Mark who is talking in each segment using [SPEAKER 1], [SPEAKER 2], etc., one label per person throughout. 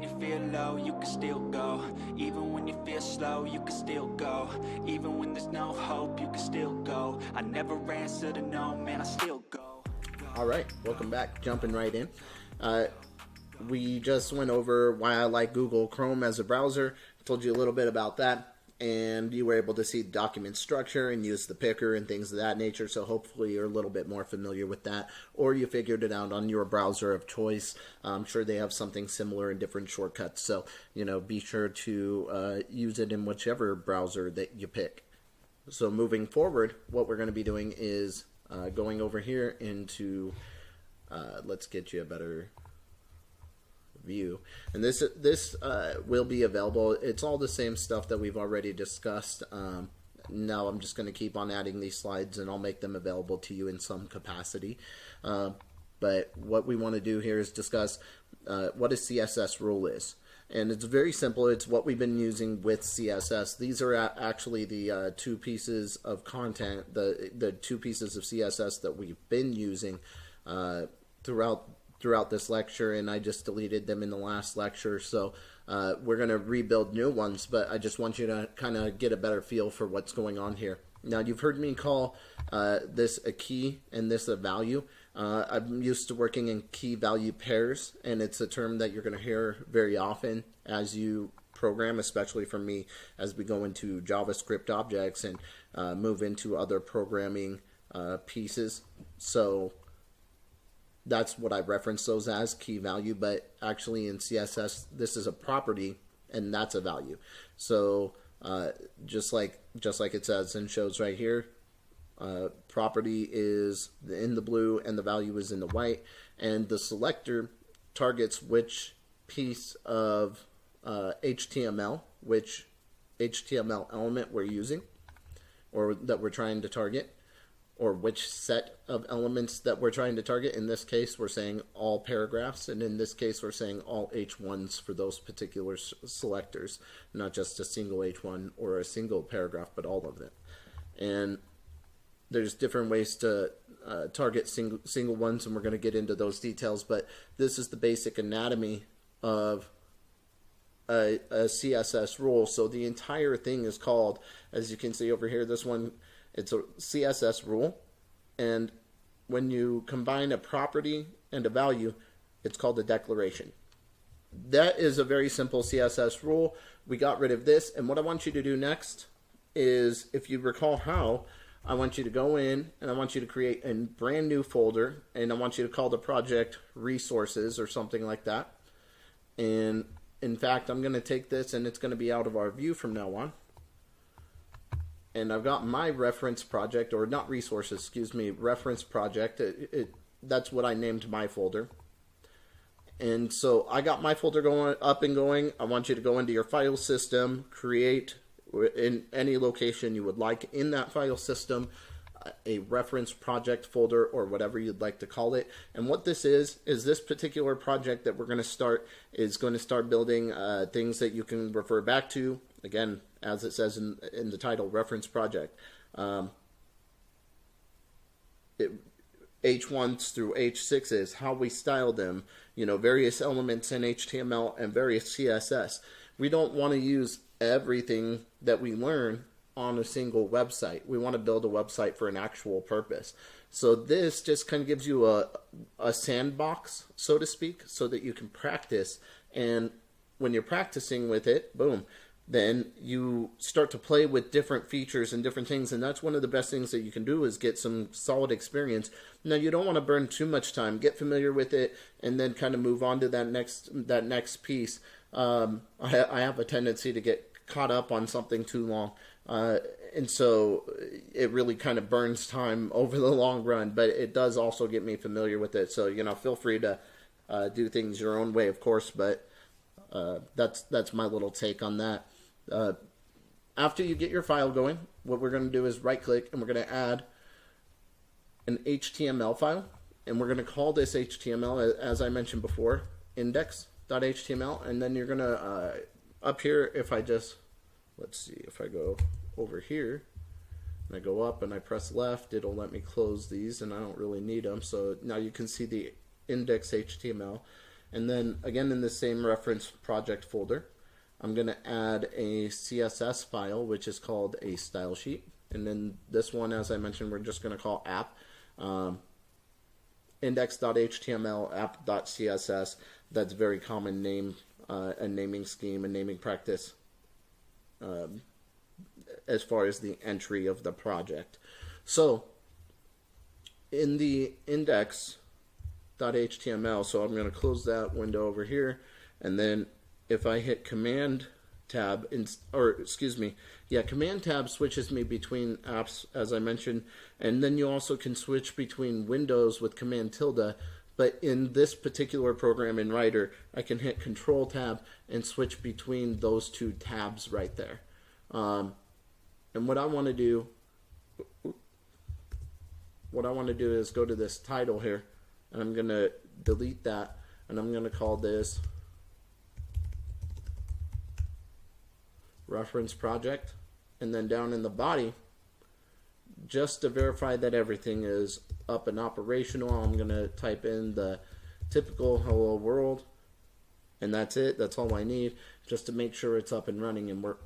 [SPEAKER 1] when you feel low, you can still go. Even when you feel slow, you can still go. Even when there's no hope, you can still go. I never answer to no, man, I still go.
[SPEAKER 2] All right, welcome back. Jumping right in. We just went over why I like Google Chrome as a browser. I told you a little bit about that, and you were able to see document structure and use the picker and things of that nature, so hopefully you're a little bit more familiar with that, or you figured it out on your browser of choice. I'm sure they have something similar in different shortcuts, so be sure to use it in whichever browser that you pick. So moving forward, what we're going to be doing is going over here into, let's get you a better view, and this will be available. It's all the same stuff that we've already discussed. Now I'm just going to keep on adding these slides, and I'll make them available to you in some capacity. But what we want to do here is discuss what a CSS rule is. And it's very simple. It's what we've been using with CSS. These are actually the two pieces of content, the two pieces of CSS that we've been using throughout this lecture, and I just deleted them in the last lecture. So we're going to rebuild new ones, but I just want you to kind of get a better feel for what's going on here. Now, you've heard me call this a key and this a value. I'm used to working in key value pairs, and it's a term that you're going to hear very often as you program, especially from me as we go into JavaScript objects and move into other programming pieces. So that's what I reference those as, key value, but actually in CSS this is a property and that's a value. So just like it says and shows right here, property is in the blue and the value is in the white, and the selector targets which piece of HTML, which HTML element we're using or that we're trying to target, or which set of elements that we're trying to target. In this case, we're saying all paragraphs, and in this case, we're saying all H1s for those particular selectors, not just a single H1 or a single paragraph, but all of them. And there's different ways to target single ones, and we're going to get into those details, but this is the basic anatomy of a CSS rule. So the entire thing is called, as you can see over here, this one, it's a CSS rule, and when you combine a property and a value, it's called a declaration. That is a very simple CSS rule. We got rid of this, and what I want you to do next is, if you recall how, I want you to go in and I want you to create a brand new folder, and I want you to call the project resources or something like that. And in fact, I'm going to take this and it's going to be out of our view from now on. And I've got my reference project, or not resources, excuse me, reference project. That's what I named my folder. And so I got my folder going up and going. I want you to go into your file system, create in any location you would like in that file system a reference project folder, or whatever you'd like to call it. And what this is this particular project that we're going to start is going to start building things that you can refer back to. Again, as it says in the title, reference project. H1s through H6s, how we style them, various elements in HTML and various CSS. We don't want to use everything that we learn on a single website. We want to build a website for an actual purpose. So this just kind of gives you a sandbox, so to speak, so that you can practice. And when you're practicing with it, boom, then you start to play with different features and different things, and that's one of the best things that you can do, is get some solid experience. Now, you don't want to burn too much time. Get familiar with it, and then kind of move on to that next piece. I have a tendency to get caught up on something too long, and so it really kind of burns time over the long run, but it does also get me familiar with it. So feel free to do things your own way, of course, but that's my little take on that. After you get your file going, what we're going to do is right click, and we're going to add an HTML file, and we're going to call this HTML, as I mentioned before, index.html. And then you're going to up here, if I just, let's see, if I go over here and I go up and I press left, it'll let me close these, and I don't really need them. So now you can see the index.html. And then again in the same reference project folder, I'm going to add a CSS file, which is called a style sheet. And then this one, as I mentioned, we're just going to call app. Index.html, app.css. That's a very common name, a naming scheme, a naming practice as far as the entry of the project. So in the index.html, so I'm going to close that window over here, and then if I hit Command Tab, Command Tab switches me between apps, as I mentioned, and then you also can switch between windows with Command tilde. But in this particular program in Writer, I can hit Control Tab and switch between those two tabs right there. And what I want to do is go to this title here, and I'm going to delete that, and I'm going to call this reference project. And then down in the body, just to verify that everything is up and operational, I'm going to type in the typical hello world, and that's it. That's all I need, just to make sure it's up and running. And we're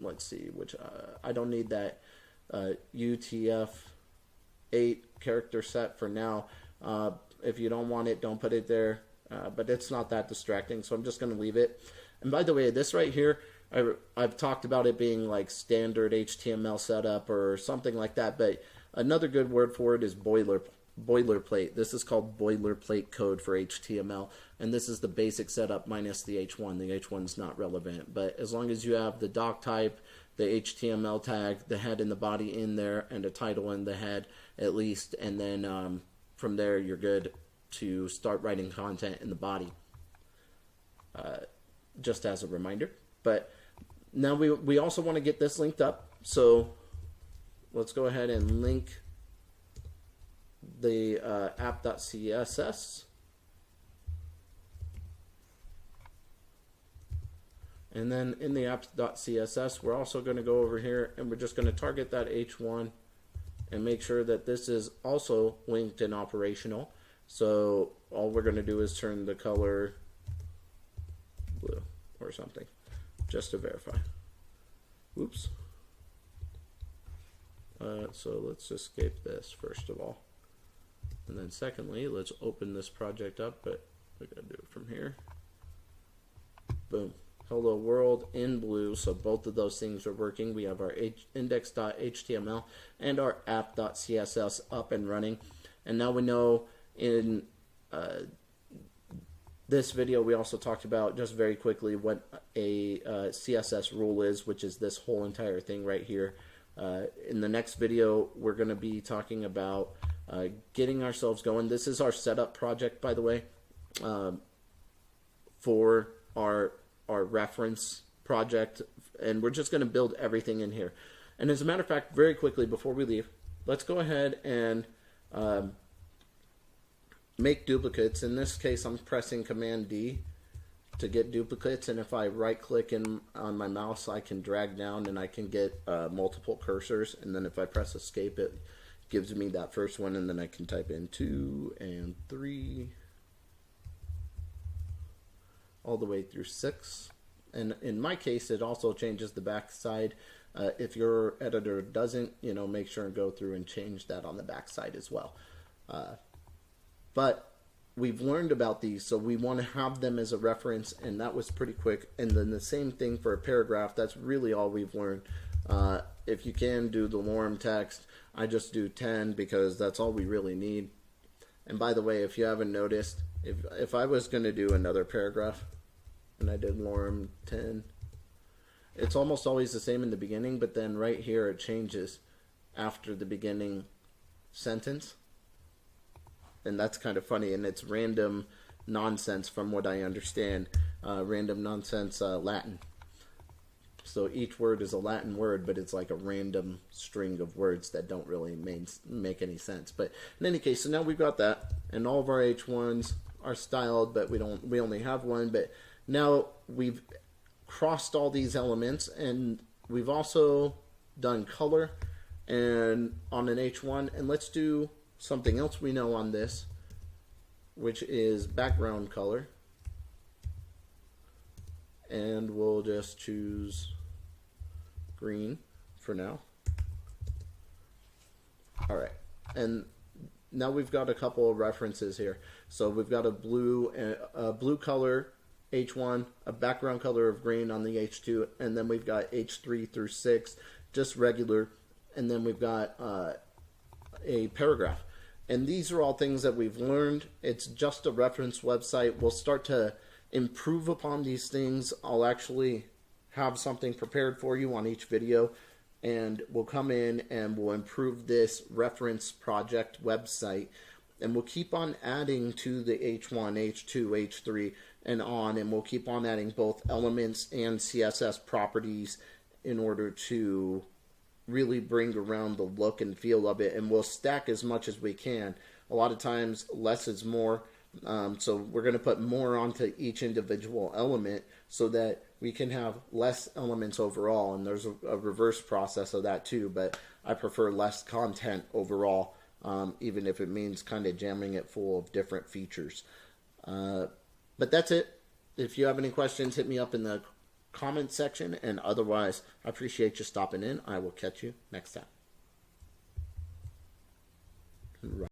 [SPEAKER 2] let's see, which I don't need that UTF-8 character set for now. If you don't want it, don't put it there, but it's not that distracting, so I'm just going to leave it. And by the way, this right here, I've talked about it being like standard HTML setup or something like that, but another good word for it is boilerplate. This is called boilerplate code for HTML, and this is the basic setup minus the H1. The H1's not relevant, but as long as you have the doc type, the HTML tag, the head and the body in there, and a title in the head at least, and then from there you're good to start writing content in the body. Just as a reminder. But now we also want to get this linked up, so let's go ahead and link the app.css, and then in the app.css we're also going to go over here and we're just going to target that H1 and make sure that this is also linked and operational. So all we're going to do is turn the color blue or something, just to verify. Oops. So let's escape this first of all, and then secondly, let's open this project up, but we gotta do it from here. Boom. Hello world in blue, so both of those things are working. We have our index.html and our app.css up and running, and now we know in this video we also talked about, just very quickly, what a CSS rule is, which is this whole entire thing right here. In the next video we're going to be talking about getting ourselves going. This is our setup project, by the way, for our reference project, and we're just going to build everything in here. And as a matter of fact, very quickly before we leave, let's go ahead and make duplicates. In this case I'm pressing Command D to get duplicates, and if I right click on my mouse I can drag down and I can get multiple cursors, and then if I press escape it gives me that first one, and then I can type in 2 and 3 all the way through 6. And in my case it also changes the back side. If your editor doesn't, make sure and go through and change that on the back side as well. But we've learned about these, so we want to have them as a reference, and that was pretty quick. And then the same thing for a paragraph. That's really all we've learned. If you can do the lorem text, I just do 10 because that's all we really need. And by the way, if you haven't noticed, if I was going to do another paragraph and I did lorem 10, it's almost always the same in the beginning, but then right here it changes after the beginning sentence. And that's kind of funny, and it's random nonsense from what I understand. Random nonsense Latin. So each word is a Latin word, but it's like a random string of words that don't really make any sense. But in any case, so now we've got that, and all of our H1s are styled, but we only have one. But now we've crossed all these elements, and we've also done color and on an H1, and let's do something else we know on this. which is background color. And we'll just choose green for now. All right, and now we've got a couple of references here. So we've got a blue color H1, a background color of green on the H2, and then we've got H3 through 6, just regular, and then we've got a paragraph. And these are all things that we've learned. It's just a reference website. We'll start to improve upon these things. I'll actually have something prepared for you on each video, and we'll come in and we'll improve this reference project website, and we'll keep on adding to the H1, H2, H3, and on, and we'll keep on adding both elements and CSS properties in order to really bring around the look and feel of it, and we'll stack as much as we can. A lot of times less is more, so we're going to put more onto each individual element so that we can have less elements overall, and there's a reverse process of that too, but I prefer less content overall, even if it means kind of jamming it full of different features. But that's it. If you have any questions, hit me up in the comment section, and otherwise, I appreciate you stopping in. I will catch you next time.